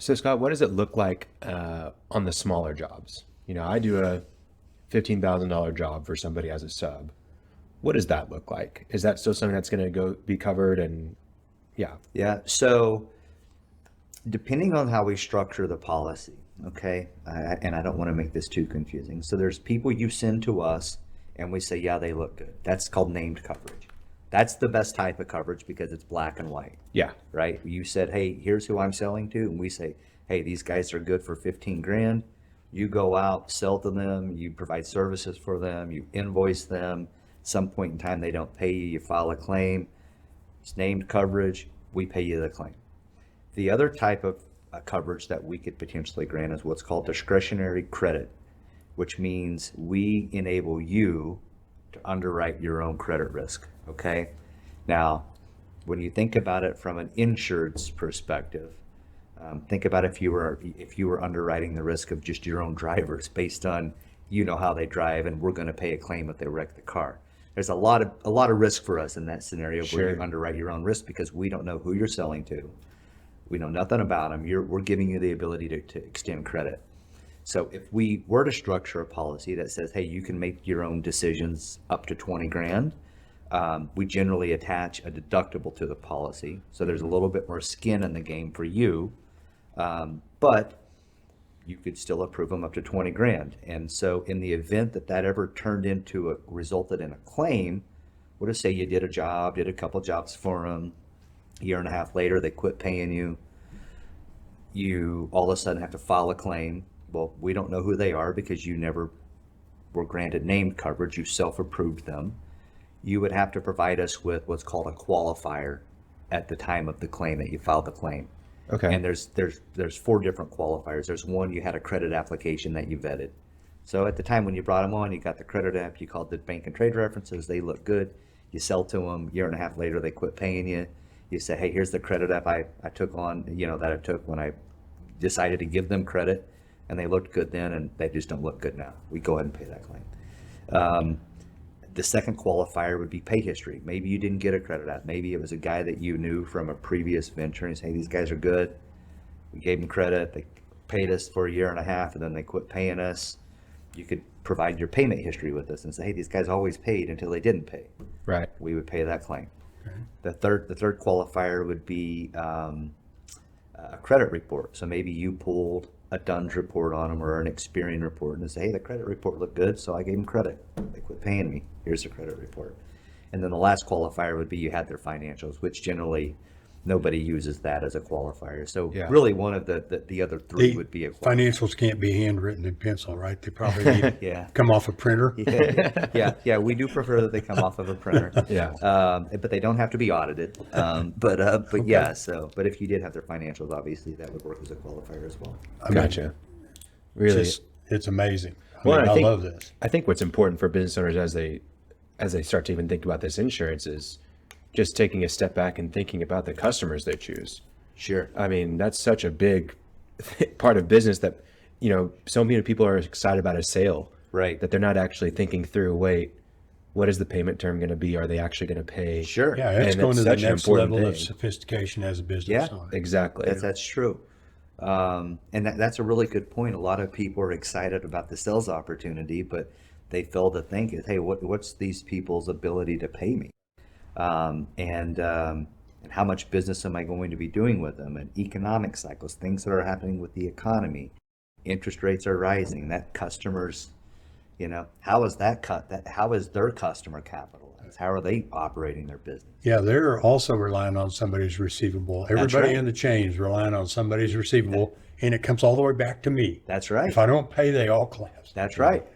So Scott, what does it look like on the smaller jobs? You know, I do a $15,000 job for somebody as a sub. What does that look like? Is that still something that's going to go be covered? And yeah, Yeah. So depending on how we structure the policy, okay, and I don't want to make this too confusing. So there's people you send to us and we say, yeah, they look good. That's called named coverage. That's the best type of coverage because it's black and white, yeah, right? You said, hey, here's who I'm selling to. And we say, hey, these guys are good for 15 grand. You go out, sell to them, you provide services for them, you invoice them. Some point in time, they don't pay you, you file a claim. It's named coverage, we pay you the claim. The other type of coverage that we could potentially grant is what's called discretionary credit, which means we enable you to underwrite your own credit risk, okay? Now, when you think about it from an insured's perspective, think about if you were underwriting the risk of just your own drivers based on how they drive, and we're going to pay a claim if they wreck the car. There's a lot of risk for us in that scenario where you underwrite your own risk because we don't know who you're selling to. We know nothing about them. We're giving you the ability to extend credit. So if we were to structure a policy that says, hey, you can make your own decisions up to 20 grand, we generally attach a deductible to the policy. So there's a little bit more skin in the game for you, but you could still approve them up to 20 grand. And so in the event that ever resulted in a claim, we'll just say you did a couple jobs for them. A year and a half later, they quit paying you. You all of a sudden have to file a claim. Well, we don't know who they are because you never were granted named coverage. You self-approved them. You would have to provide us with what's called a qualifier at the time of the claim that you filed the claim. okay, And there's 4 different qualifiers. There's one, you had a credit application that you vetted. So at the time when you brought them on, you got the credit app, you called the bank and trade references, they look good. You sell to them, a year and a half later, they quit paying you. You say, hey, here's the credit app I took on, that I took when I decided to give them credit, and they looked good then, and they just don't look good now. We go ahead and pay that claim. The second qualifier would be pay history. Maybe you didn't get a credit app. Maybe it was a guy that you knew from a previous venture and say, hey, these guys are good. We gave them credit. They paid us for a year and a half, and then they quit paying us. You could provide your payment history with us and say, hey, these guys always paid until they didn't pay. right, We would pay that claim. Okay. The third qualifier would be a credit report. So maybe you pulled a DUNS report on them or an Experian report and say, hey, the credit report looked good, so I gave them credit. They quit paying me. Here's the credit report. And then the last qualifier would be you had their financials, which generally nobody uses that as a qualifier. So Yeah. really one of the other 3 would be a qualifier. Financials can't be handwritten in pencil, right? They probably need to Yeah. come off a printer. Yeah, we do prefer that they come off of a printer. yeah, But they don't have to be audited. But yeah, but if you did have their financials, obviously that would work as a qualifier as well. I mean, gotcha. Really, it's amazing. Well, I think, love this. I think what's important for business owners as they start to even think about this insurance is just taking a step back and thinking about the customers they choose. Sure. I mean, that's such a big part of business that, so many people are excited about a sale, Right. that they're not actually thinking through, wait, what is the payment term going to be? Are they actually going to pay? Sure. Yeah, it's And going it's to the such an next important level of thing. sophistication as a business Yeah. owner. Exactly. That's true. And that's a really good point. A lot of people are excited about the sales opportunity, but they fail to think is, hey, what's these people's ability to pay me? And how much business am I going to be doing with them? And economic cycles, things that are happening with the economy. Interest rates are rising. That customers, how is how is their customer capitalized? How are they operating their business? Yeah, they're also relying on somebody's receivable. Everybody right. in the chain is relying on somebody's receivable, and it comes all the way back to me. That's right. If I don't pay, they all collapse. That's right.